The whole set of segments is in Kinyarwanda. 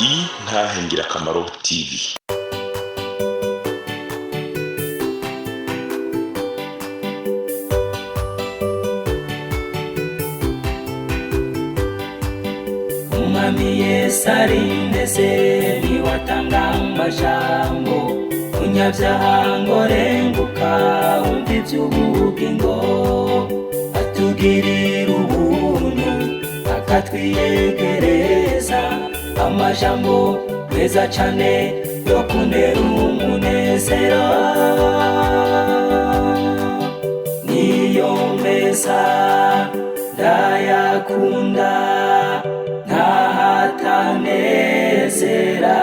Intahe Ngirakamaro TV. Umwami Yesu arindeze niwatanga amajambo umunyabyaha ngo renguka wumva iby'ubugingo atugirira ubuntu akatwiyegereza amajambo meza cyane yo kunera umunezero niyo meza ndayakunda ntahatanezera.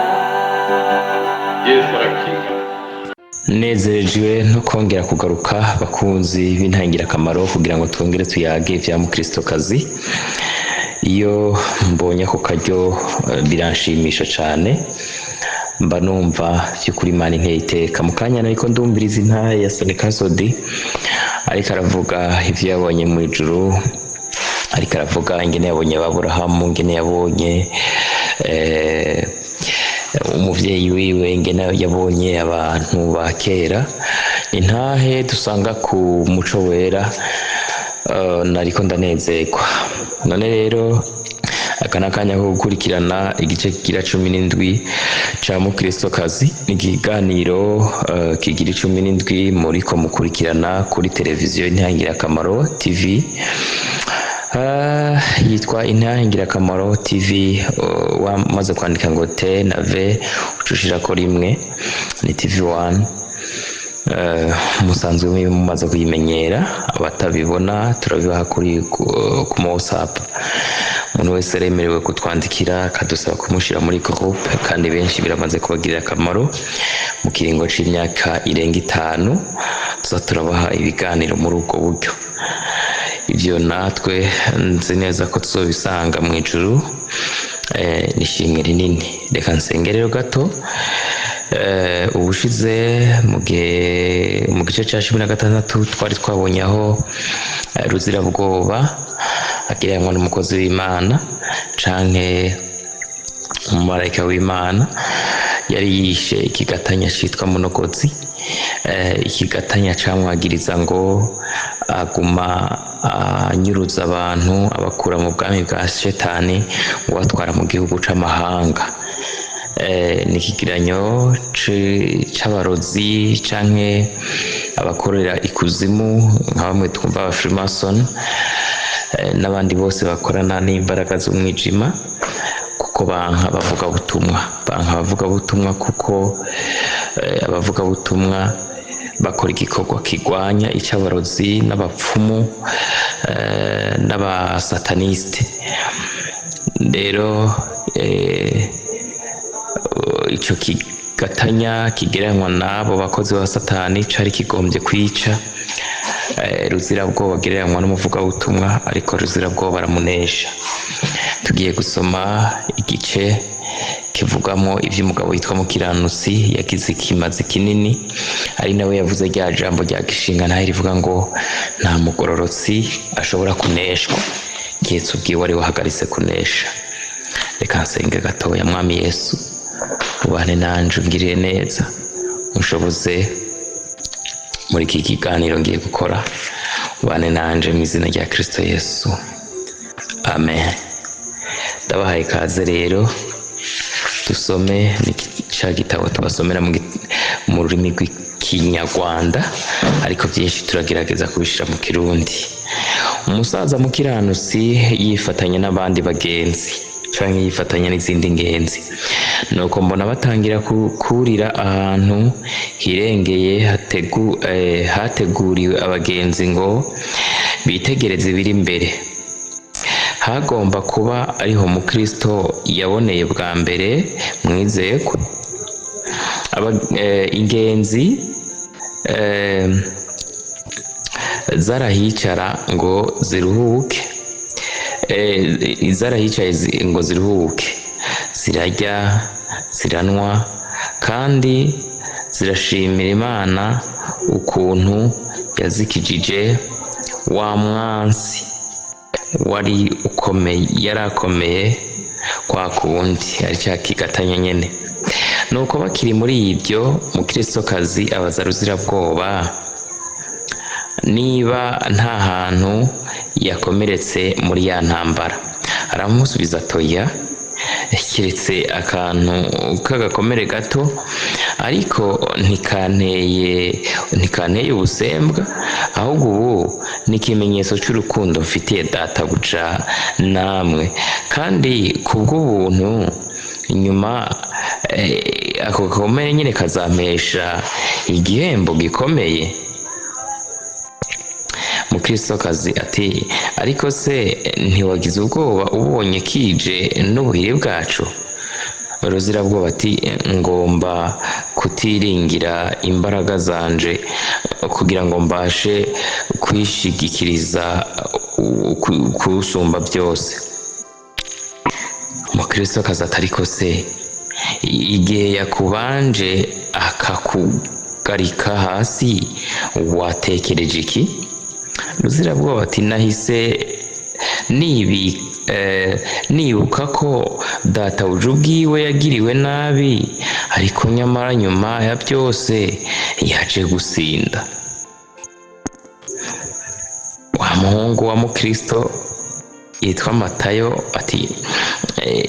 Nezerejwe no kongera kugaruka bakunzi b'intangirakamaro kugira ngo twongere tuyage vya mukristokazi. Iyo mbonye ako karyo biranshimisha cyane, mba numva by'ukuri Imana inteye iteka. Mu kanya nariko ndumviriza intahe ya Sonika Sodi ariko aravuga ivyo yabonye mu ijuru, ariko aravuga ingene yabonye Aburahamu, ingene yabonye umuvyeyi wiwe, ingene yabonye abantu ba kera. Intahe dusanga ku muco wera, nariko ndanezerwa. None rero aka nakanya ko gukurikirana igice kigira 17 ca mukristokazi, ikiganiro kigira 17 muriko mukurikirana kuri televiziyo Intangirakamaro TV. Yitwa Intangirakamaro TV. Wamaze kwandika ngo T na V ucushira ko rimwe ni TV1. Musanzwe mumaze kuyimenyera, abatabibona turabibaha kuri ku WhatsApp. Umuntu wese remerewe kutwandikira akadusaba kumushira muri groupe, kandi benshi biramaze kubagirira akamaro. Mu kiringo c'imyaka irenga 5 tuza turabaha ibiganiro muri ubwo buryo. Ivyo natwe nzi neza ko tuzobisanga mu ijuru. Nishimwe rinini. Reka nsengerero gato. Ubushize mu gice cya 16 twari twabonye aho Ruzirabwoba agereranywa n'umukozi w'Imana canke umumarayika w'Imana yari yishe ikigatanya citwa Munogozi. Ikigatanya camwagiriza ngo aguma anyuruza abantu abakura mu bwami bwa Shetani ngo batwara mu gihugu c'amahanga. Nikigiranyo c'abarozi canke abakorera ikuzimu nka bamwe twumva aba Freemason n'abandi bose bakorana n'imbaraga z'umwijima, kuko banka bavuga butumwa kuko abavuga butumwa bakora igikorwa kigwanya icy'abarozi n'abapfumu n'abasataniste. Rero ico kigatanya kigereranywa n'abo bakozi ba Satani cari kigombye kwica Ruzirabwoba agereranywa n'umuvugabutumwa, ariko Ruzirabwoba aramunesha. Tugiye gusoma igice kivugamo ivy'umugabo yitwa Mukiranutsi yagize ikimazi kinini, ari nawe yavuze rya jambo rya gishinga ntahe rivuga ngo nta mugororotsi ashobora kuneshwa Yesu ubwiwe ari wahagaritse kunesha. Reka nsenge gatoya. Mwami Yesu, ubane nanje ungirire neza, unshoboze muri iki kiganiro ngiye gukora. Ubane nanje mu izina rya Kristo Yesu, amen. Ndabahaye ikaze rero dusome ca gitabo tubasomera mu rurimi rw'Ikinyarwanda, ariko byinshi turagerageza kubishira mu Kirundi. Umusaza Mukiranutsi yifatanya n'abandi bagenzi canke yifatanya n'izindi ngenzi, nuko mbona batangira kurira ahantu hirengeye hateguriwe abagenzi ngo bitegereze ibiri imbere. Hagomba kuba ariho Mukristo yaboneye bwa mbere mwizeko. Ingenzi zarahicara ngo ziruhuke, ngo ziruhuke, zirarya ziranwa kandi zirashimira Imana ukuntu yazikijije wa mwansi yari akomeye kwa kundi ari cya kigatanya nyene. Nuko bakiri muri ibyo, Mukristokazi abaza Ruzirabwoba niba nta hantu yakomeretse muri ya ntambara. Aramusubiza atoya, kiretse akantu k'agakomere gato, ariko ntikanteye ubusembwa, ahubwo ubu ni ikimenyetso cy'urukundo mfitiye databuja namwe, kandi kubw'ubuntu nyuma ako gakomere nyine kazampesha igihembo gikomeye. Mukristokazi ati ariko se ntiwagize ubwoba ubonye kije n'ubuhiri bwacu? Ruzirabwoba ati ngomba kutiringira imbaraga zanje kugira ngo mbashe kwishigikiriza kusumba byose. Mukristokazi ati ariko se igihe yakubanje akakugarika hasi watekereje iki? Ruzirabwoba ati nahise nibuka ko databuja ubwiwe yagiriwe nabi, ariko nyamara nyuma ya byose yaje gusinda. Wa muhungu wa Mukristo yitwa Matayo ati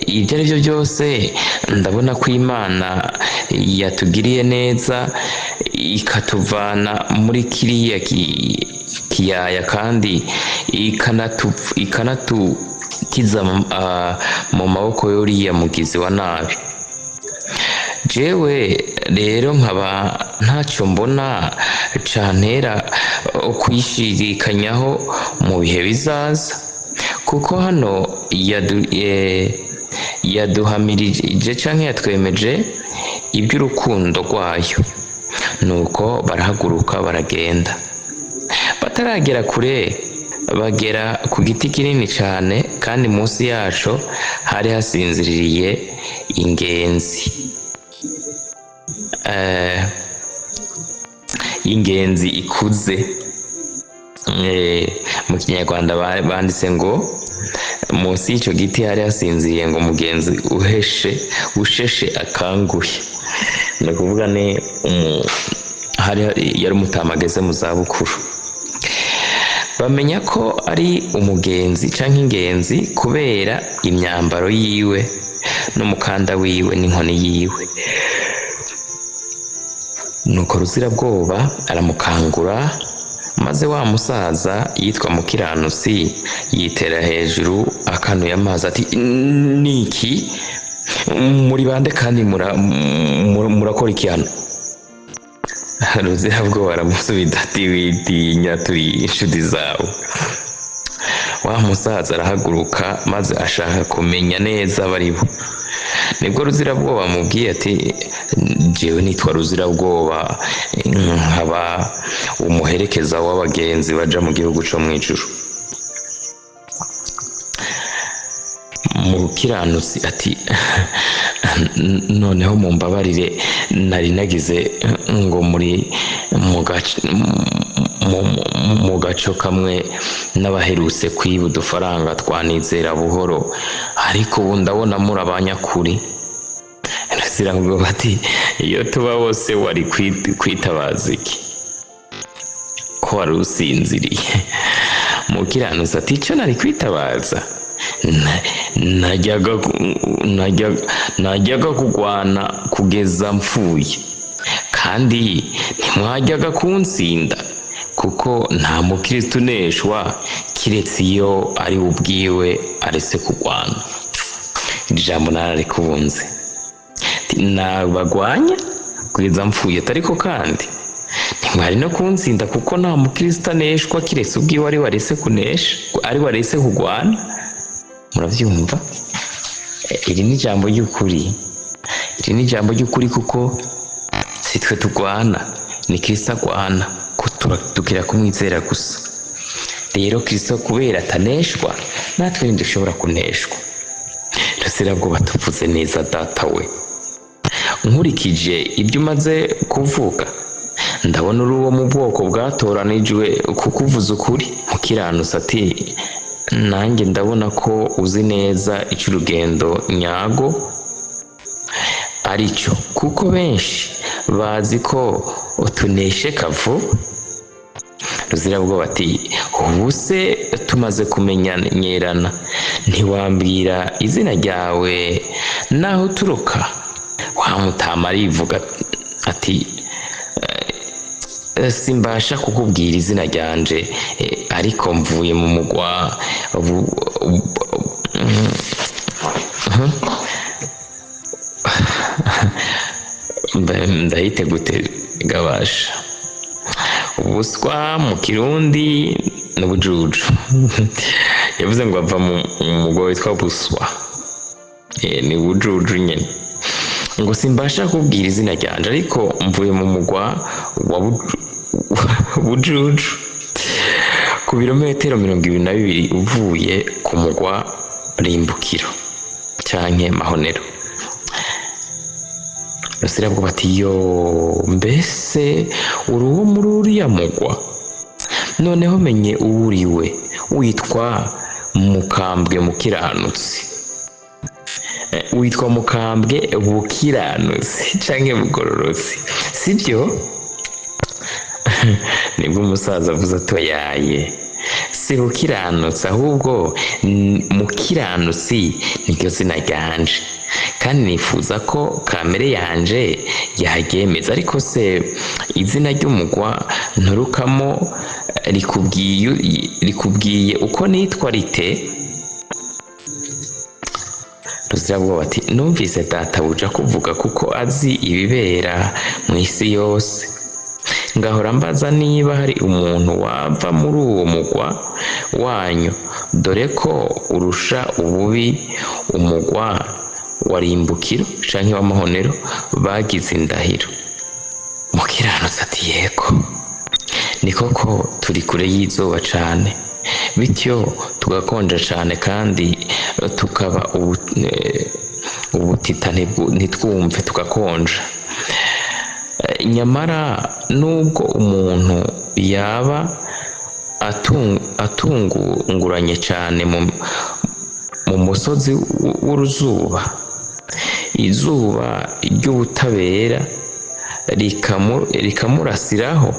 ibyo ari byo byose ndabona ko Imana yatugiriye neza ikatuvana muri kiriya kiyaya kandi ikanatukiza mu maboko y'uriya mugizi wa nabi. Jewe rero nkaba ntacyo mbona cantera kuyishidikanyaho mu bihe bizaza, kuko hano yaduhamirije canke yatwemeje iby'urukundo rwayo. Nuko barahaguruka baragenda. Bataragera kure bagera ku giti kinini cyane, kandi munsi yaco hari hasinziriye ingenzi ikuze. Mu Kinyarwanda banditse ngo munsi y'icyo giti hari hasinziriye ngo umugenzi usheshe akanguhe. Ni ukuvuga yari umutama ageze mu zabukuru. Bamenya ko ari umugenzi cyangwa ingenzi kubera imyambaro yiwe n'umukanda wiwe n'inkoni yiwe. Nuko Ruzirabwoba aramukangura, maze wa musaza yitwa Mukiranusi yitera hejuru akanuye amazi ati niki muri bande kandi murakora iki hano? Ruzirabwoba aramusubiza ati witinya, turi inshuti zawe. Wa musaza arahaguruka maze ashaka kumenya neza abaribo. Nibwo Ruzirabwoba amubwiye ati jewe nitwa Ruzirabwoba, nkaba umuherekeza w'abagenzi baja mu gihugu co mw'ijuru. Mukiranusi ati noneho mumbabarire, nari nagize ngo muri mu gaco kamwe n'abaherutse kwiba udufaranga twa Nizera buhoro, ariko ubu ndabona muri abanyakuri. Ruzirabwoba ati iyo tuba bose wari kwitabaza iki ko wari usinziriye? Mukiranusi ati icyo nari kwitabaza najyaga kugwana kugeza mpfuye, kandi ntimwajyaga kunsinda, kuko nta mukristo uneshwa kiretse iyo ari ubwiwe aretse kugwana. Iri jambo nararikunze. Nabagwanya kugeza mpfuye, ariko kandi ntimwari no kunsinda, kuko nta mukristo aneshwa kiretse ubwiwe ari waretse kugwana. Murabyumva? Iri ni ijambo ry'ukuri, kuko si twe tugwana, ni Kristo agwana, tukira kumwizera gusa. Rero Kristo kubera ataneshwa, natwe ntidushobora kuneshwa. Ruzirabwoba tuvuze neza data we. Nkurikije ibyo umaze kuvuga, ndabona uri uwo mu bwoko bwatoranijwe kukuvuza ukuri. Mukiranusi ati nanjye ndabona ko uzi neza icyo urugendo nyago ari cyo, kuko benshi bazi ko utuneshe kavu. Ruzirabwoba ati ubu se tumaze kumenyerana ntiwambwira izina ryawe naho uturuka? Wa Mutama arivuga ati simbasha kukubwira izina ryanje, ariko mvuye mu mugwa ndahite gute gabasha. Ubuswa mu Kirundi n'ubujuju. Yavuze ngo ava mu mugwa witwa buswa, ni ubujuju nyine. Ngo simbasha kubwira izina ryanje, ariko mvuye mu mugwa wa bujuju, ku birometero 22 uvuye ku mugwa Rimbukiro canke Mahonero. Ruzirabwoba ati yo, mbese uri uwo muri uriya mugwa? Noneho menye uwuriwe, witwa Mukambwe Mukiranutsi. Witwa Mukambwe Bukiranutsi canke Bugororotsi, sibyo? Nibwo umusaza avuze atoyaye, si Bukiranutsi ahubwo Mukiranutsi niryo zina ryanje, kandi nifuza ko kamere yanje yaryemeza. Ariko se izina ry'umugwa nturukamo rikubwiye uko nitwa rite? Ruzirabwoba ati numvise databuja kuvuga kuko azi ibibera mu isi yose, ngahora mbaza niba hari umuntu wava muri uwo mugwa wanyu, dore ko urusha ububi umugwa wa Rimbukiro canke wa Mahonero bagize indahiro. Mukiranutsi ati yego, ni koko turi kure y'izuba cane, bityo tugakonja cane kandi tukaba ubutita ntitwumve tugakonja. Nyamara nubwo umuntu yaba atunguranye cane mu musozi w'uruzuba, izuba ry'ubutabera rikamurasiraho,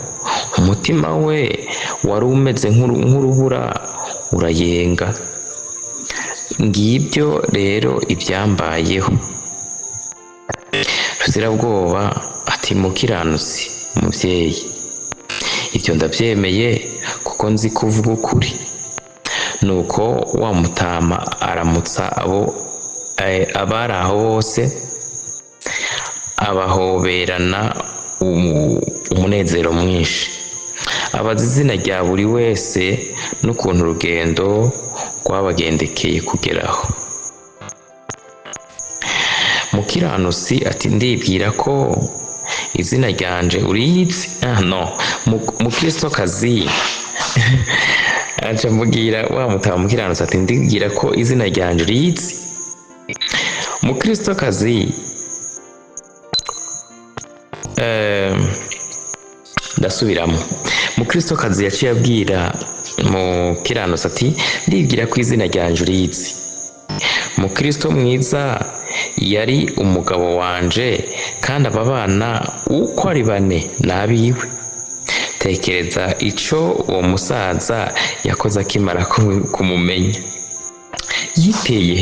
umutima we wari umeze nk'urubura urayenga. Ngibyo rero ibyambayeho. Ruzirabwoba ati Mukiranutsi muvyeyi, ibyo ndabyemeye kuko nzi kuvuga ukuri. Nuko wa Mutama aramutsa abari aho bose, abahoberana umunezero mwinshi, abaza izina rya buri wese n'ukuntu urugendo rwabagendekeye kugeraho. Mukiranutsi ati ndibwira ko izina ryanje uriyizi? No, Mukristokazi. Aca mubwira wa Mutama Mukiranutsi ati ndibwira ko izina ryanje uriyizi Mukristokazi. Ndasubiramo. Mukristokazi yaciye abwira Mukiranutsi ati ndibwira ko izina ryanje uriyizi. Mukristo mwiza yari umugabo wanje, kandi aba bana uko ari 4 nabiwe. Tekereza ico uwo musaza yakoze akimara kumumenya. Yiteye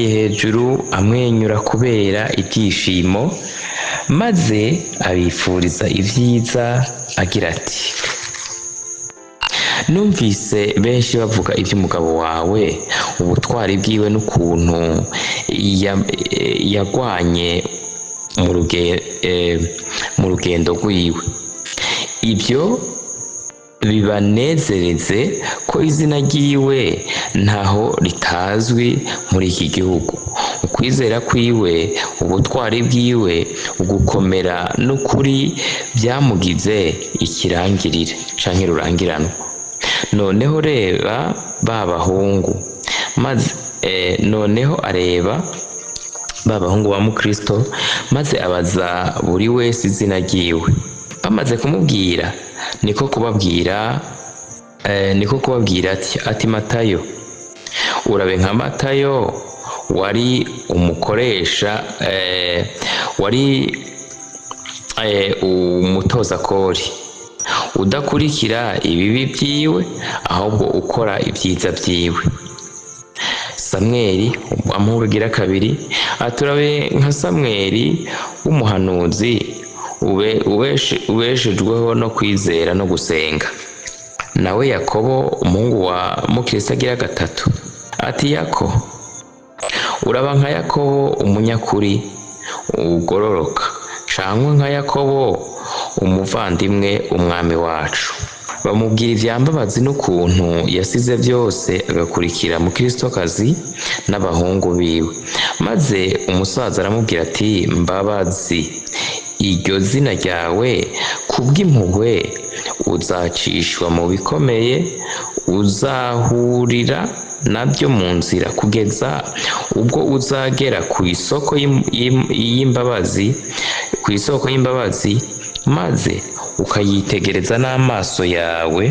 hejuru amwenyura kubera ibyishimo, maze abifuriza ibyiza agira ati numvise benshi bavuga iby'umugabo wawe, ubutwari bwiwe n'ukuntu yagwanye mu rugendo rwiwe. Ibyo bibanezereze ko izina ryiwe ntaho ritazwi muri iki gihugu. Ukwizera kwiwe, ubutwari bwiwe, ugukomera n'ukuri byamugize ikirangirire canke rurangiranwa. Noneho reba babahungu, maze noneho areba babahungu ba Mukristo, maze abaza buri wese izina ryiwe. Bamaze kumubwira, niko kubabwira ati Matayo, urabe nka Matayo wari umukoresha wari umutoza kori, udakurikira ibibi byiwe ahubwo ukora ibyiza byiwe. Samweli amugira kabiri ati urabe nka Samweli w'umuhanuzi ubeshejweho no kwizera no gusenga. Nawe Yakobo umuhungu wa Mukristo agira gatatu ati Yako, uraba nka Yakobo umunyakuri ugororoka, canke nka Yakobo umuvandimwe umwami wacu. Bamubwira ivyambabazi n'ukuntu yasize byose agakurikira Mukristokazi n'abahungu biwe. Maze umusaza aramubwira ati Mbabazi, iryo zina ryawe kubw'impuhwe uzacishwa mu bikomeye, uzahurira nabyo mu nzira kugeza ubwo uzagera ku isoko y'imbabazi, maze ukayitegereza n'amaso yawe.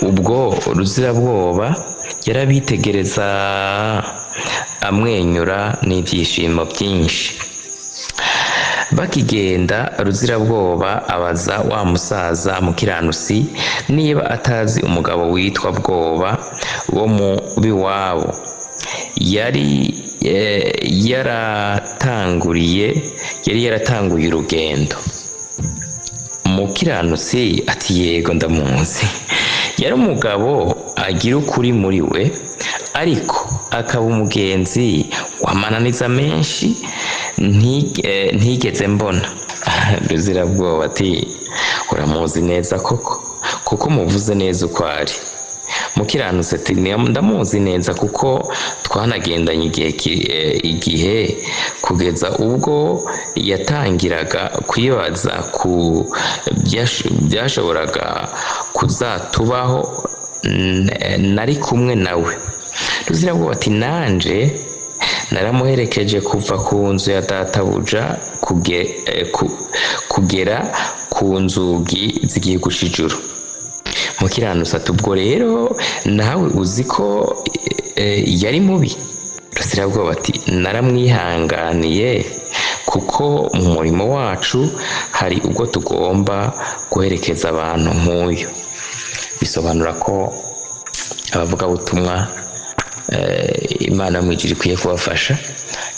Ubwo Ruzirabwoba yarabitegereza amwenyura n'ibyishimo byinshi. Bakigenda Ruzirabwoba abaza wa musaza Mukiranutsi niba atazi umugabo witwa Bwoba wo mu biwabo yari yaratanguye urugendo. Mukiranutsi ati yego ndamuzi, yari umugabo agira ukuri muri we, ariko akaba umugenzi w'amananiza menshi ntigeze mbona. Ruzirabwoba ati uramuzi neza kuko muvuze neza uko ari. Mukiranutsi ati ndamuzi neza kuko twanagendanye igihe kugeza ubwo yatangiraga kwibaza ku byashoboraga kuzatubaho nari kumwe nawe. Ruzirabwoba ati nanje naramuherekeje kuva ku nzu ya databuja kugera ku nzugi z'igihugu c'ijuru. Mukiranutsi ati ubwo rero nawe uzi ko yari mubi? Ruzirabwoba ati naramwihanganiye kuko mu murimo wacu hari ubwo tugomba guherekeza abantu nk'uyu. Bisobanura ko abavugabutumwa Imana mu ijuru ikwiye kubafasha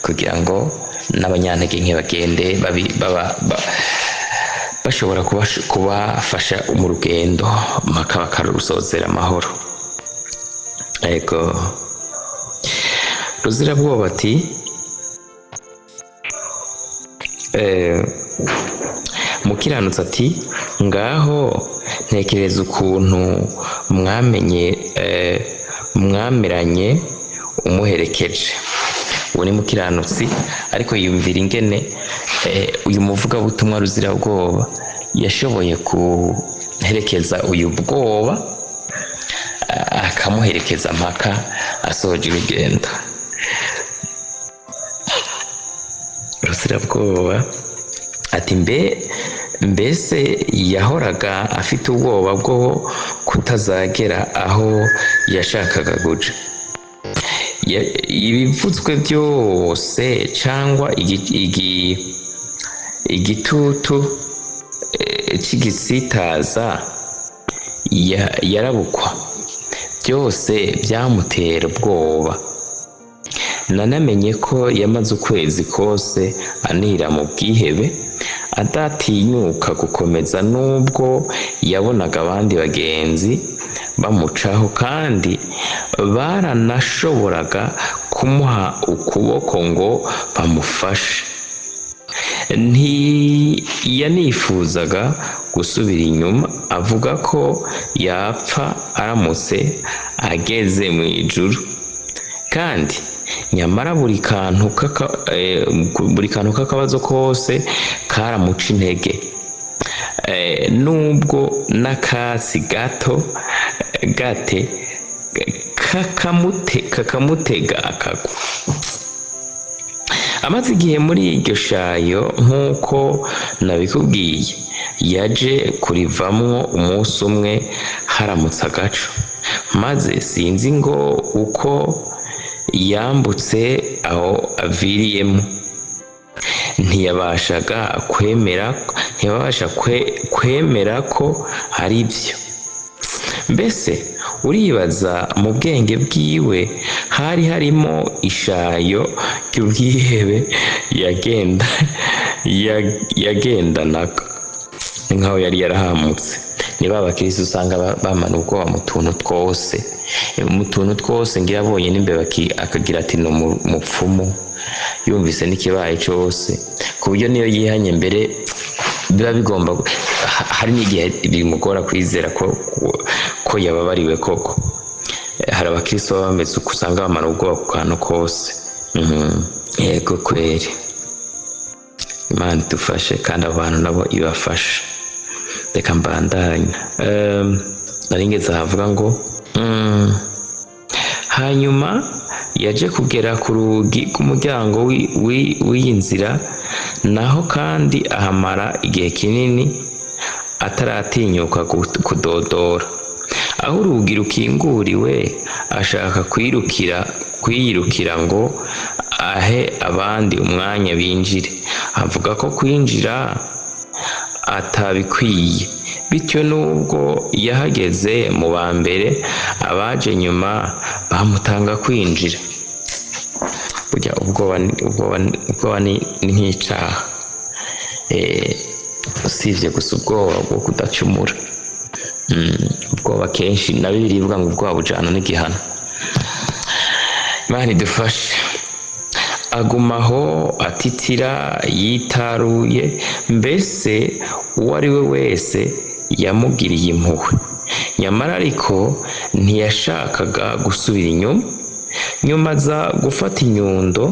kugira ngo n'abanyantege nke bagende bashobora kubafasha mu rugendo mpaka bakarusozera amahoro. Ego Ruzirabwoba ati Mukiranutsi ati ngaho ntekereza ukuntu mwameranye umuherekeje. Uwo ni Mukiranutsi, ariko yumvira ingene uyu muvugabutumwa Ruzirabwoba yashoboye guherekeza uyu Bwoba, akamuherekeza mpaka asoje urugendo. Ruzirabwoba ati mbese yahoraga afite ubwoba bwo kutazagera aho yashakaga guca. Ibivuzwe byose cyangwa igitutu cy'igisitaza yarabukwa, byose byamutera ubwoba. Nanamenye ko yamaze ukwezi kose anira mu bwihebe, adatinyuka gukomeza nubwo yabonaga abandi bagenzi bamucaho kandi baranashoboraga kumuha ukuboko ngo bamufashe. Ntiyanifuzaga gusubira inyuma, avuga ko yapfa aramutse ageze mu ijuru. Kandi nyamara buri kantu k'akabazo kose karamuca intege, nubwo n'akatsi gate kakamutega akagwa. Amaze igihe muri iryo shayo nk'uko nabikubwiye, yaje kurivamwo umunsi umwe haramutse agaco, maze sinzi ngo uko yambutse aho aviriyemo ntiyabasha kwemera ko ari byo. Mbese uribaza mu bwenge bwiwe hari harimo ishayo ry'ubwihebe yagendanaga nk'aho yari yarahamutse. Niba abakirisi usanga bamana ubwoba mu tuntu twose ngira abonye n'imbeba akagira ati ni umupfumu, yumvise n'ikibaye cyose, ku buryo niyo yihanye mbere biba bigomba, hari n'igihe bimugora kwizera ko yababariwe koko. Hari abakirisi baba bameze uko usanga bamana ubwoba ku kantu kose. Yego kweri, Imana idufashe kandi abantu nabo ibafashe. Reka mbandanye. Naringeze ahavuga ngo hanyuma yaje kugera ku rugi rw'umuryango w'iyi nzira, naho kandi ahamara igihe kinini ataratinyuka kudodora. Aho urugi rukinguriwe ashaka kwiyirukira ngo ahe abandi umwanya binjire. Avuga ko kwinjira atabikwiye, bityo nubwo yahageze mu ba mbere, abaje nyuma bamutanga kwinjira. Burya ubwoba ni nk'icyaha, usibye gusa ubwoba bwo kudacumura. Ubwoba kenshi na Bibiliya ivuga ngo ubwoba bujyana n'igihano. Imana idufashe. Agumaho atitira yitaruye, mbese uwo ari we wese yamugiriye impuhwe. Nyamara ariko ntiyashakaga gusubira nyuma aza gufata inyundo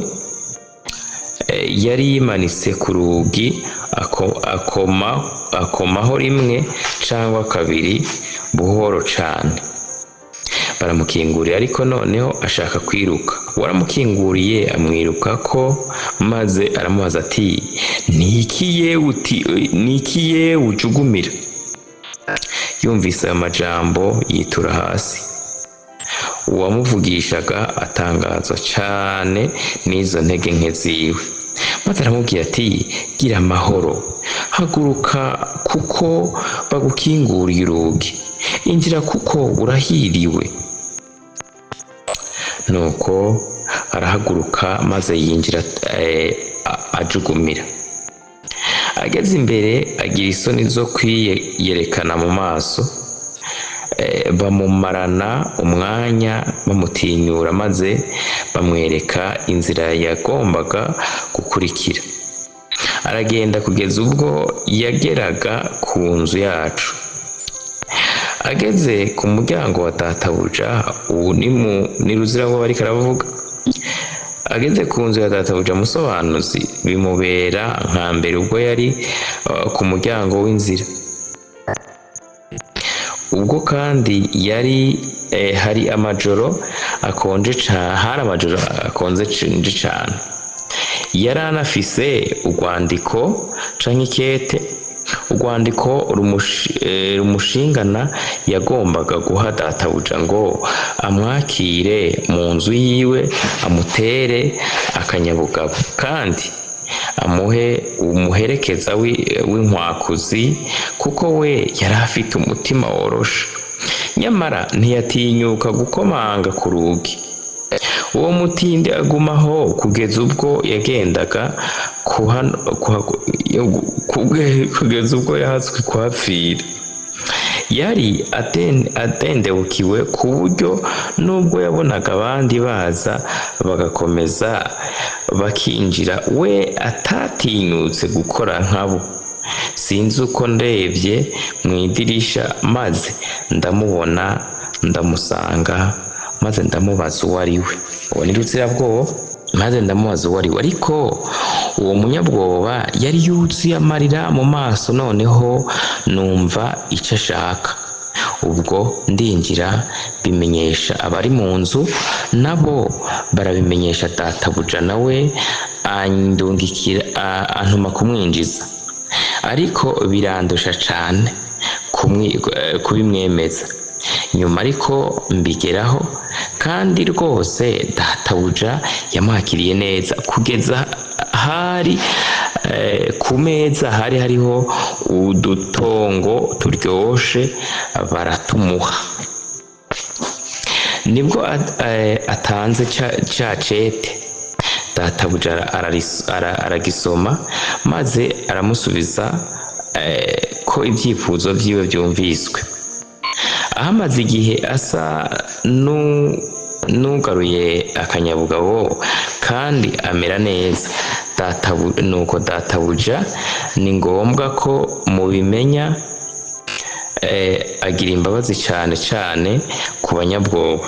yari yimanitse ku rugi, akomaho rimwe cyangwa kabiri buhoro cyane. Baramukingurira, ariko noneho ashaka kwiruka. Waramukinguriye amwiruka ko, maze aramubaza ati ni iki yewe ujugumira? Yumvise aya majambo yitura hasi. Uwamuvugishaga atangazwa cyane n'izo ntege nke ziwe, maze aramubwira ati gira amahoro, haguruka kuko bagukinguriye urugi, injira kuko urahiriwe. Nuko arahaguruka maze yinjira ajugumira. Ageze imbere agira isoni zo kwiyerekana mu maso, bamumarana umwanya bamutinyura, maze bamwereka inzira yagombaga gukurikira. Aragenda kugeza ubwo yageraga ku nzu yacu. Ageze ku muryango wa databuja, ubu ni Ruzirabwoba bariko aravuga. Ageze ku nzu ya databuja musobanuzi, bimubera nka mbere ubwo yari ku muryango w'inzira. Ubwo kandi hari amajoro akonje cyane. Yari anafise urwandiko canke ikete, urwandiko rumushingana yagombaga guha databuja ngo amwakire mu nzu yiwe, amutere akanyabugabo, kandi amuhe umuherekeza w'inkwakuzi, kuko we yari afite umutima woroshe. Nyamara ntiyatinyuka gukomanga ku rugi. Uwo mutindi agumaho kugeza ubwo yagendaga kugeza ubwo yahatswe kuhapfira. Yari atendebukiwe ku buryo nubwo yabonaga abandi baza bagakomeza bakinjira, we atatinyutse gukora nkabo. Sinzi uko ndebye mu idirisha, maze ndamubona, ndamusanga, maze ndamubaza uwo ari we. Uwo ni Ruzirabwoba. Maze ndamubaza uwo ari we, ariko uwo munyabwoba yari yuzuye amarira mu maso. Noneho numva icyo ashaka. Ubwo ndinjira bimenyesha abari mu nzu, nabo barabimenyesha databuja, nawe antuma kumwinjiza. ariko birandusha cane kubimwemeza. Nyuma ariko mbigeraho, kandi rwose databuja yamwakiriye neza, kugeza hari ku meza hari hariho udutongo turyoshe baratumuha. Nibwo atanze ca cete, databuja aragisoma maze aramusubiza ko ibyifuzo vyiwe vyumviswe. Ahamaze igihe asa nugaruye akanyabugabo kandi amera neza, nuko databuja ni ngombwa ko mubimenya, agira imbabazi cane cane ku banyabwoba,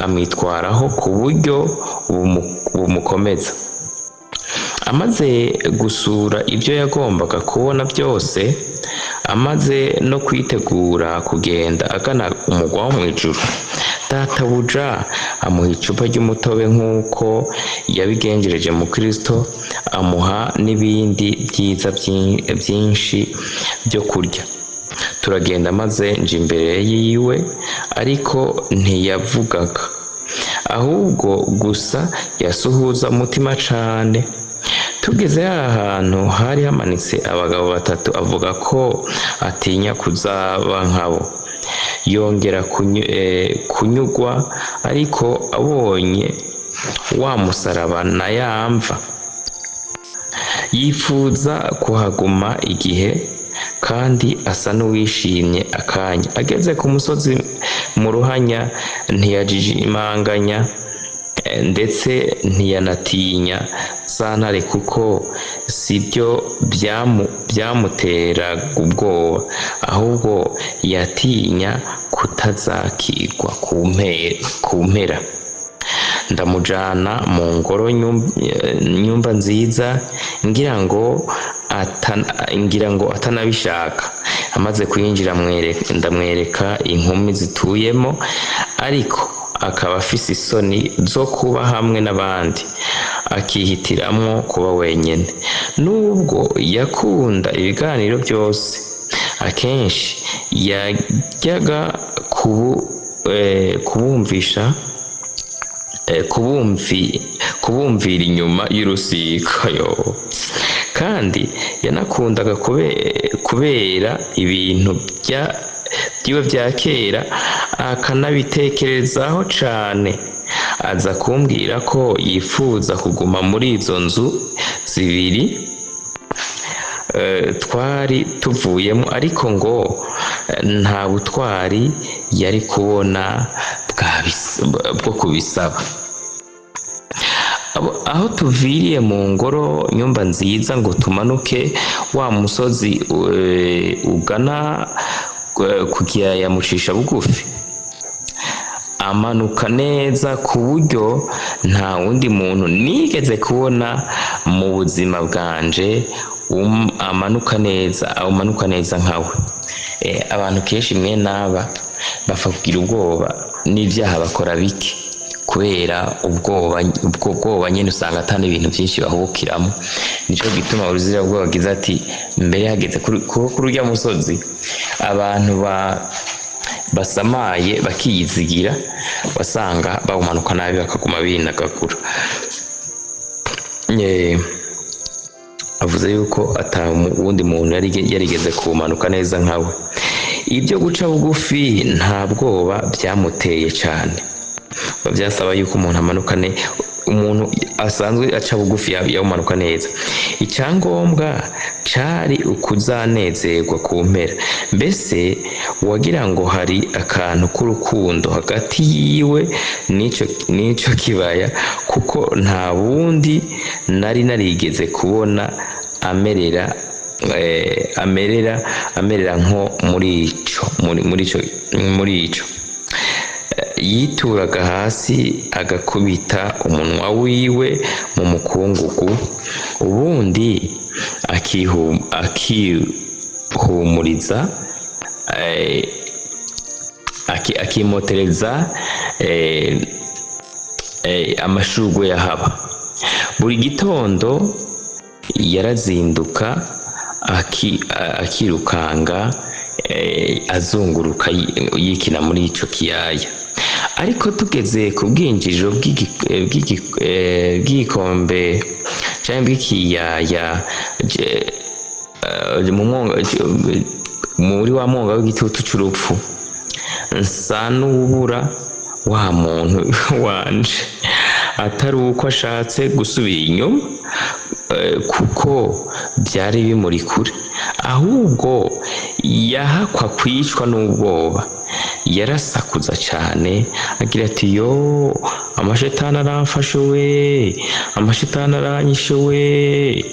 amwitwaraho ku buryo bumukomeza. Amaze gusura ibyo yagombaga kubona byose, amaze no kwitegura kugenda agana umugwa wo mw'ijuru, databuja amuha icupa ry'umutobe nk'uko yabigenjereje mu Kristo, amuha n'ibindi byiza byinshi byo kurya. Turagenda maze nje imbere yiwe, ariko ntiyavugaga, ahubwo gusa yasuhuza umutima cane. Tugeze ahantu hari hamanitse abagabo batatu, avuga ko atinya kuzaba nkabo, yongera kunyugwa, ariko abonye wa musaraba na yamva, yifuza kuhaguma igihe, kandi asa n'uwishimye akanya. Ageze ku musozi mu ruhanya, ntiyajijimanganya ndetse ntiyanatinya za ntare, kuko sibyo byamutera ubwoba, ahubwo yatinya kutazakirwa ku mpera. Ndamujana mu ngoro nyumba nziza, ngira ngo atanabishaka. Amaze kuyinjira ndamwereka inkumi zituyemo, ariko akaba afise isoni zo kuba hamwe n'abandi, akihitiramwo kuba wenyene. Nubwo yakunda ibiganiro byose, akenshi yajyaga kubumvira inyuma y'urusika, kandi yanakundaga kubera ibintu byiwe bya kera, akanabitekerezaho cane. Aza kumbwira ko yifuza kuguma muri izo nzu zibiri twari tuvuyemo, ariko ngo nta butwari yari kubona bwo kubisaba. Aho tuviriye mu ngoro nyumba nziza ngo tumanuke wa musozi ugana kugira yamucisha bugufi, amanuka neza ku buryo nta wundi muntu nigeze kubona mu buzima bwanje amanuka neza nkawe. Abantu kenshi mwe naba bapfa kugira ubwoba n'ibyaha bakora bike, kubera ubwo bwoba nyine usanga atari ibintu byinshi bahubukiramo. Nico gituma uruzira bwoba gize ati mbere hageze kuri urya musozi, abantu basamaye bakiyizigira, basanga bawumanuka nabi bakaguma binagagura. Avuze yuko ata wundi muntu yarigeze kumanuka neza nkawe. Ibyo guca bugufi nta bwoba byamuteye cyane, byasaba yuko umuntu asanzwe aca bugufi yawumanuka neza. Icyangombwa cari ukuzanezerwa ku mpera. Mbese wagira ngo hari akantu k'urukundo hagati yiwe n'ico kibaya, kuko nta wundi nari narigeze kubona amerera nko muri ico. Yituraga hasi agakubita umunwa wiwe mu mukungugu, ubundi akihumuriza, akimotereza amashurwe yahaba. Buri gitondo yarazinduka akirukanga azunguruka yikina muri ico kiyaya. Ariko tugeze ku bwinjiriro bw'igikombe canke bw'ikiyaya muri wa mwonga w'igitutu c'urupfu, nsa n'ubura wa muntu wanje, atari uko ashatse gusubira inyuma kuko byari bimuri kure, ahubwo yahakwa kwicwa n'ubwoba. Yarasakuza cyane agira ati yo amashetani aramfashe we, amashetani aranyishe we.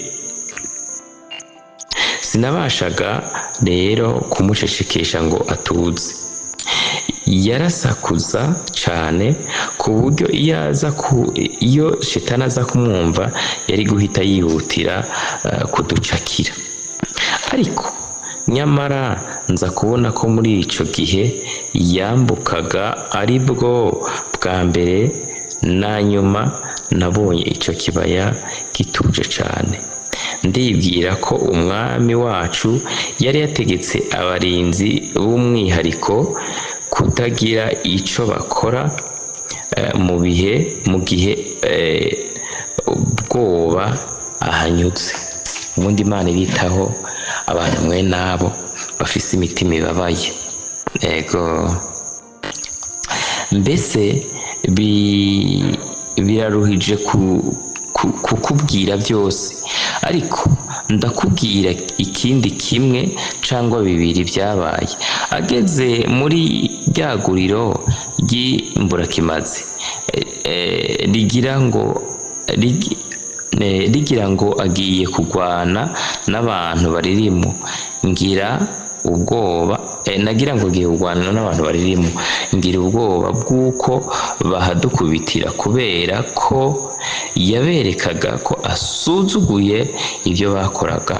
Sinabashaga rero kumucecekesha ngo atuze. Yarasakuza cyane ku buryo iyo shetani aza kumwumva yari guhita yihutira kuducakira. Ariko nyamara nza kubona ko muri ico gihe yambukaga ari bwo bwa mbere na nyuma nabonye ico kibaya gituje cyane. Ndibwira ko umwami wacu yari yategetse abarinzi b'umwihariko kutagira ico bakora mu gihe ubwoba ahanyuze. Ubundi Imana iritaho abantu mwe nabo bafise imitima ibabaye. Ego mbese biraruhije kukubwira byose, ariko ndakubwira ikindi kimwe cyangwa bibiri byabaye. Ageze muri rya guriro ry'imburakimazi rigira ngo agiye kurwana n'abantu baririmo, ngira ubwoba ngira ubwoba bw'uko bahadukubitira, kubera ko yaberekaga ko asuzuguye ibyo bakoraga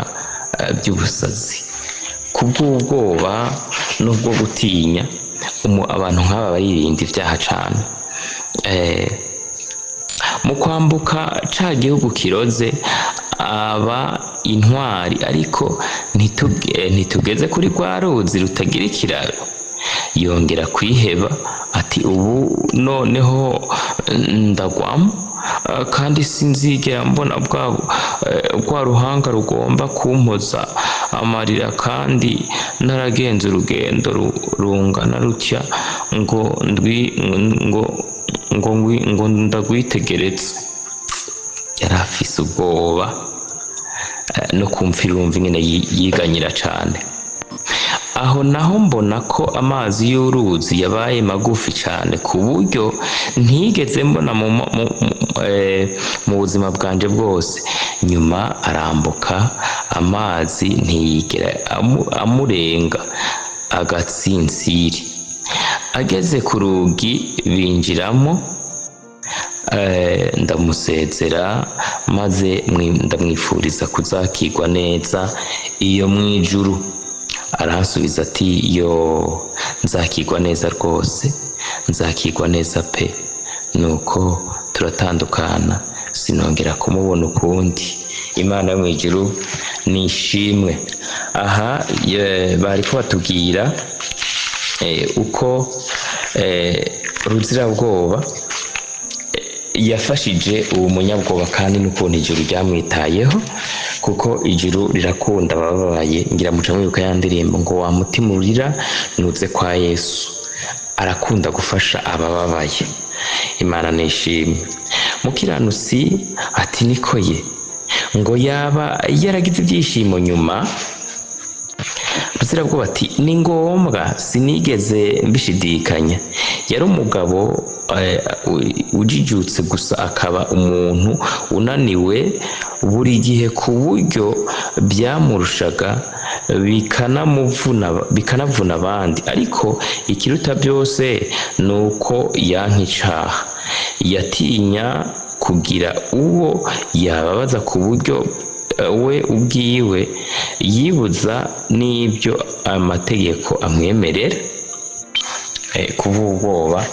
by'ubusazi. Kubw'ubwoba n'ubwo gutinya, abantu nk'aba baririnda ibyaha cyane. Mu kwambuka ca gihugu kiroze aba intwari, ariko ntitugeze kuri rwa ruzi rutagira ikiraro. Yongera kwiheba ati ubu noneho ndagwamo, kandi sinzigera mbona bwa ruhanga rugomba kumpoza amarira, kandi naragenze urugendo rungana rutya ngo ndagwitegereze. Yari afise ubwoba no kumva irumva nyine yiganyira cyane. Aho naho mbona ko amazi y'uruzi yabaye magufi cyane ku buryo ntigeze mbona mu buzima bwanje bwose. Nyuma arambuka, amazi ntiyigera amurenga agatsintsiri. Ageze ku rugi binjiramo, ndamusezera maze ndamwifuriza kuzakirwa neza iyo mu ijuru. Aransubiza ati yo nzakirwa neza rwose, nzakirwa neza pe. Nuko turatandukana, sinongera kumubona ukundi. Imana yo mu ijuru nishimwe. Aha bari ko batubwira uko Ruzirabwoba yafashije uwo munyabwoba, kandi n'ukuntu ijuru ryamwitayeho, kuko ijuru rirakunda abababaye. Ngira muca mwibuka ya ndirimbo ngo wa mutima urira nuze kwa Yesu, arakunda gufasha abababaye. Imana nishimwe. Mukiranutsi ati niko ye, ngo yaba yaragize ibyishimo nyuma. Ruzirabwoba ati ni ngombwa, sinigeze mbishidikanya. Yari umugabo ujijutse gusa, akaba umuntu unaniwe buri gihe ku buryo byamurushaga bikanavuna abandi. Ariko ikiruta byose ni uko yankicaha. Yatinya kugira uwo yababaza ku buryo we ubwiwe yibuza n'ibyo amategeko amwemerera. Kuva ubwoba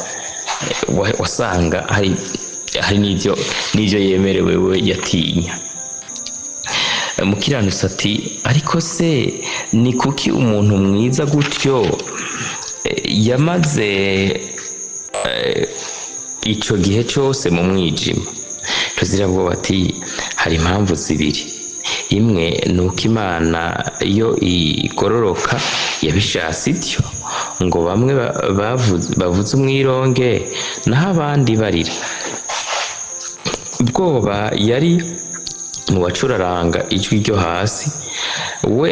wasanga hari n'ibyo yemerewe we yatinya. Mukiranutsi ati ariko se ni kuki umuntu mwiza gutyo yamaze ico gihe cyose mu mwijima? Ruzirabwoba ati hari impamvu zibiri. Imwe ni uko Imana iyo igororoka yabishatse ityo ngo bamwe bavuze umwironge naho abandi barira. Bwoba yari mu bacuraranga ijwi ryo hasi, we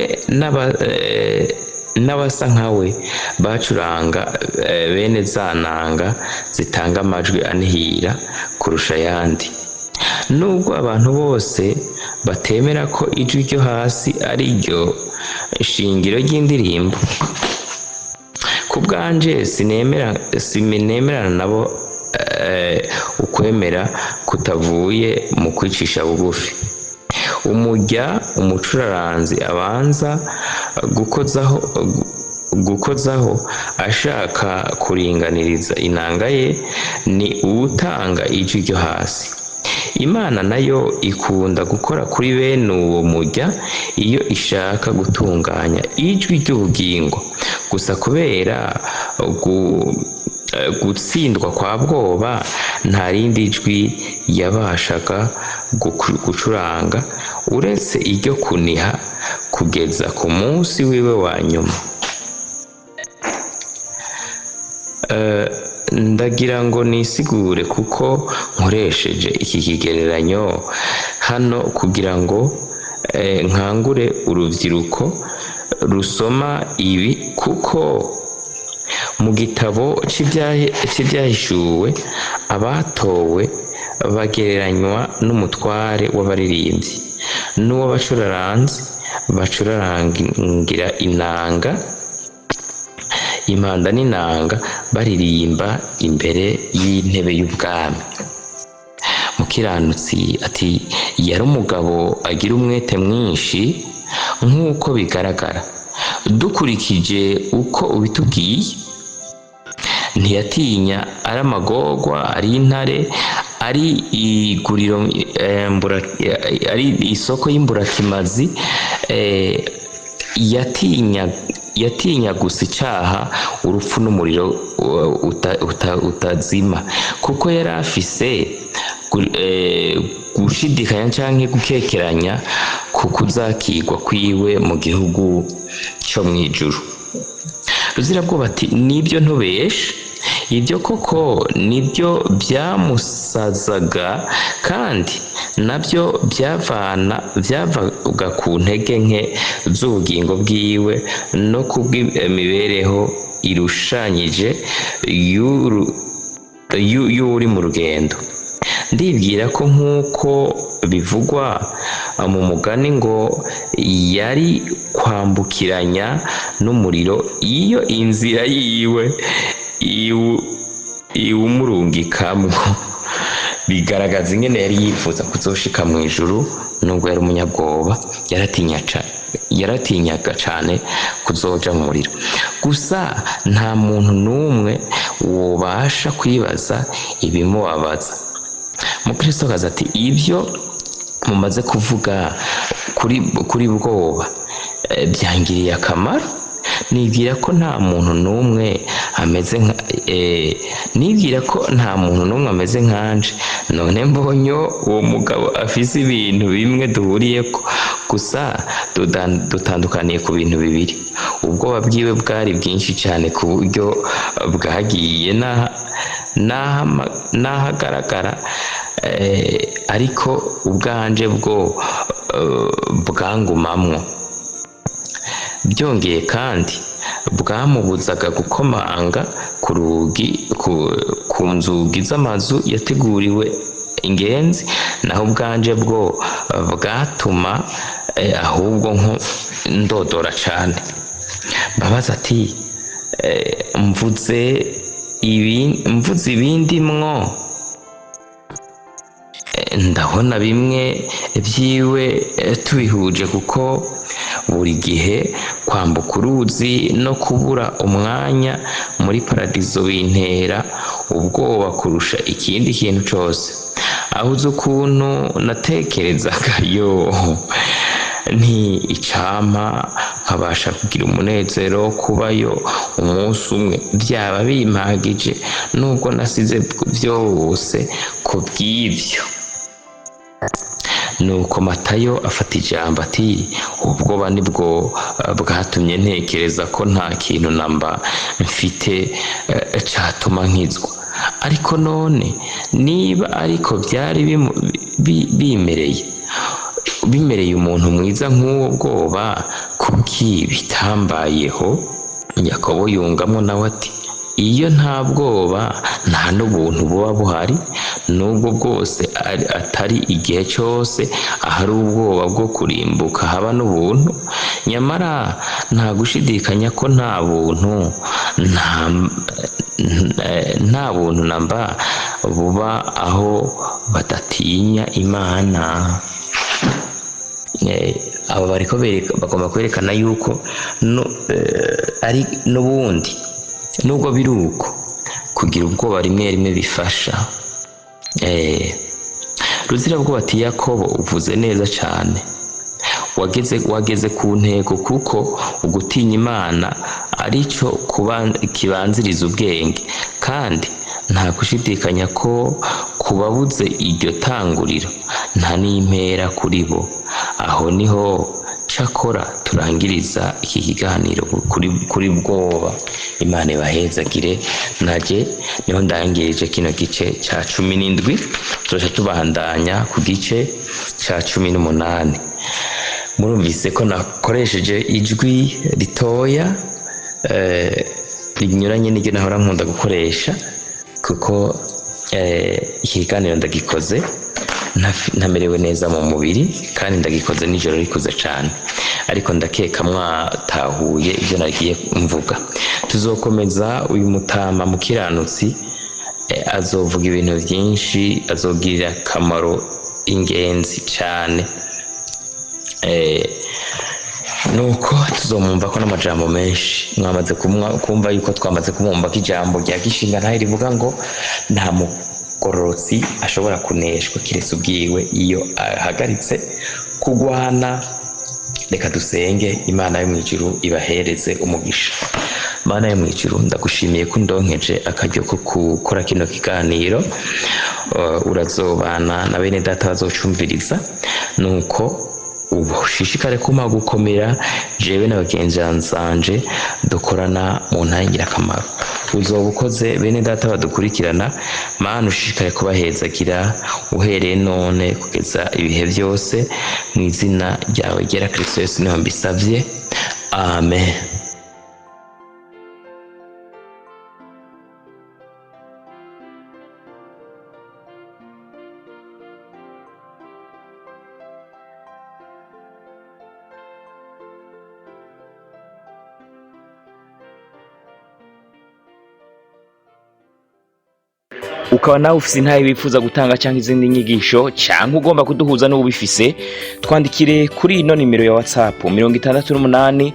n'abasa nkawe bacuranga bene za nanga zitanga amajwi anihira kurusha ayandi. Nubwo abantu bose batemera ko ijwi ryo hasi ari ryo shingiro ry'indirimbo, ku bwanje sinemerana nabo ukwemera kutavuye mu kwicisha bugufi. Umurya umucuraranzi abanza gukozaho ashaka kuringaniriza inanga ye ni uwutanga ijwi ryo hasi. Imana nayo ikunda gukora kuri bene uwo murya iyo ishaka gutunganya ijwi ry'ubugingo. Gusa kubera gutsindwa kwa Bwoba, nta rindi jwi yabashaga gucuranga uretse iryo kuniha kugeza ku munsi wiwe wa nyuma. Ndagira ngo nisigure kuko nkoresheje iki kigereranyo hano kugira ngo nkangure urubyiruko rusoma ibi, kuko mu gitabo cy'ibyahishuwe abatowe bagereranywa n'umutware w'abaririmbyi n'uw'abacuraranzi bacurarangira inanga, impanda n'inanga baririmba imbere y'intebe y'ubwami. Mukiranutsi ati yari umugabo agira umwete mwinshi nk'uko bigaragara. Dukurikije uko ubitubwiye, ntiyatinya ari amagorwa, ari intare, ari iguriro ari isoko y'imburakimazi, yatinya gusa icyaha, urupfu n'umuriro utazima, kuko yari afise gushidikanya cyangwa gukekeranya ku kuzakirwa kwiwe mu gihugu cyo mu ijuru. Ruzirabwoba ati nibyo ntubeshe, ibyo koko nibyo byamusazaga kandi nabyo byavaga ku ntege nke z'ubugingo bwiwe no kubw'imibereho irushanyije y'uri mu rugendo. Ndibwira ko nk'uko bivugwa mu mugani ngo yari kwambukiranya n'umuriro iyo inzira yiwe iwumurungikamwo. Bigaragaza ingene yari yifuza kuzoshika mu ijuru. Nubwo yari umunyabwoba, yaratinyaga cyane kuzoja mu muriro. Gusa nta muntu n'umwe wobasha kwibaza ibimubabaza. Mukristokazi ati ibyo mumaze kuvuga kuri Bwoba byangiriye akamaro. Nibwira ko nta muntu n'umwe ameze nkanje. None mbonye uwo mugabo afise ibintu bimwe duhuriyeko, gusa dutandukaniye ku bintu bibiri. Ubwoba bwiwe bwari bwinshi cyane ku buryo bwagiye n'ahagaragara, ariko ubwanje bwo bwangumamwo. Byongeye kandi bwamubuzaga gukomanga ku rugi, ku nzugi z'amazu yateguriwe ingenzi, naho ubwanje bwo bwatuma ahubwo ndodora cyane. Mbabaza ati mvuze ibindi mwo, ndabona bimwe byiwe tubihuje, kuko buri gihe kwambuka uruzi no kubura umwanya muri paradizo bintera ubwoba kurusha ikindi kintu cyose. Aho uzi ukuntu natekerezaga nti icampa nkabasha kugira umunezero kubayo umunsi umwe byaba bimpagije nubwo nasize byose ku bw'ibyo. Nuko Matayo afata ijambo ati ubwoba nibwo bwatumye ntekereza ko nta kintu namba mfite catuma nkizwa. Ariko none niba ariko byari bimereye umuntu mwiza nk'uwo bwoba kuki bitambayeho? Yakobo yungamo nawe ati iyo nta bwoba nta n'ubuntu buba buhari, nubwo bwose atari igihe cyose ahari ubwoba bwo kurimbuka haba n'ubuntu. Nyamara nta gushidikanya ko nta buntu namba buba aho badatinya Imana. Aba bariko bagomba kwerekana yuko ari n'ubundi nubwo biri uko kugira ubwoba rimwe rimwe bifasha. Ruzirabwoba ati Yakobo uvuze neza cyane, wageze ku ntego kuko ugutinya Imana aricyo kibanziriza ubwenge, kandi nta gushidikanya ko kubabuze iryo tanguriro nta n'impera kuri bo. Aho niho cakora turangiriza iki kiganiro kuri bwoba. Imana ibahezagire. Naje niho ndangirije kino gice cya 17, tuzoca tubandanya ku gice cya 18. Murumvise ko nakoresheje ijwi ritoya rinyuranye n'iryo nahora nkunda gukoresha, kuko iki kiganiro ndagikoze ntamerewe neza mu mubiri, kandi ndagikoze nijoro rikuze cyane, ariko ndakeka mwatahuye ibyo nagiye mvuga. Tuzokomeza uyu mutama mukiranutsi azovuga ibintu byinshi, azogirira akamaro ingenzi cyane. Nuko tuzomumva ko n'amajambo menshi mwamaze kumva yuko twamaze kumumva ko ijambo rya gishinga ntahe rivuga ngo nta mugororotsi ashobora kuneshwa kiretse ubwiwe iyo ahagaritse kugwana. Reka dusenge. Imana yo mu ijuru ibahereze umugisha. Mana yo mu ijuru, ndagushimiye ko ndonkeje akaryo ko gukora kino kiganiro. Urazobana na bene data bazocumviriza, nuko ushishikare kuma gukomera jewe n'abagenzi banje dukorana mu ntangira akamaro. Uzoba ukoze bene data badukurikirana, Mana ushishikare kubahezagira uhereye none kugeza ibihe byose, mu izina ryawe ryera Kristo Yesu niho mbisavye, amen. ukaba nawe ufise intahe wifuza gutanga cyangwa izindi nyigisho cyangwa ugomba kuduhuza n'ubifise, twandikire kuri ino nimero ya WhatsApp 68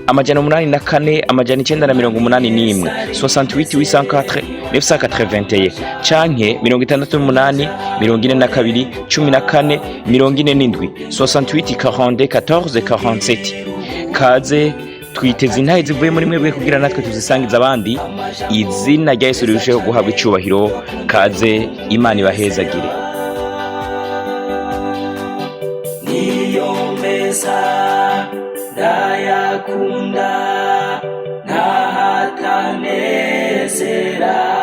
884 981 68 804 canke 68 42 14 47 68 42 14 47. Kaze twiteze intahe zivuye muri mwebwe kugira natwe tuzisangiza abandi. Izina rya Yesu rirusheho guhabwa icyubahiro. Kaze, Imana ibahezagire. Niyo meza ndayakunda ntahatanezera.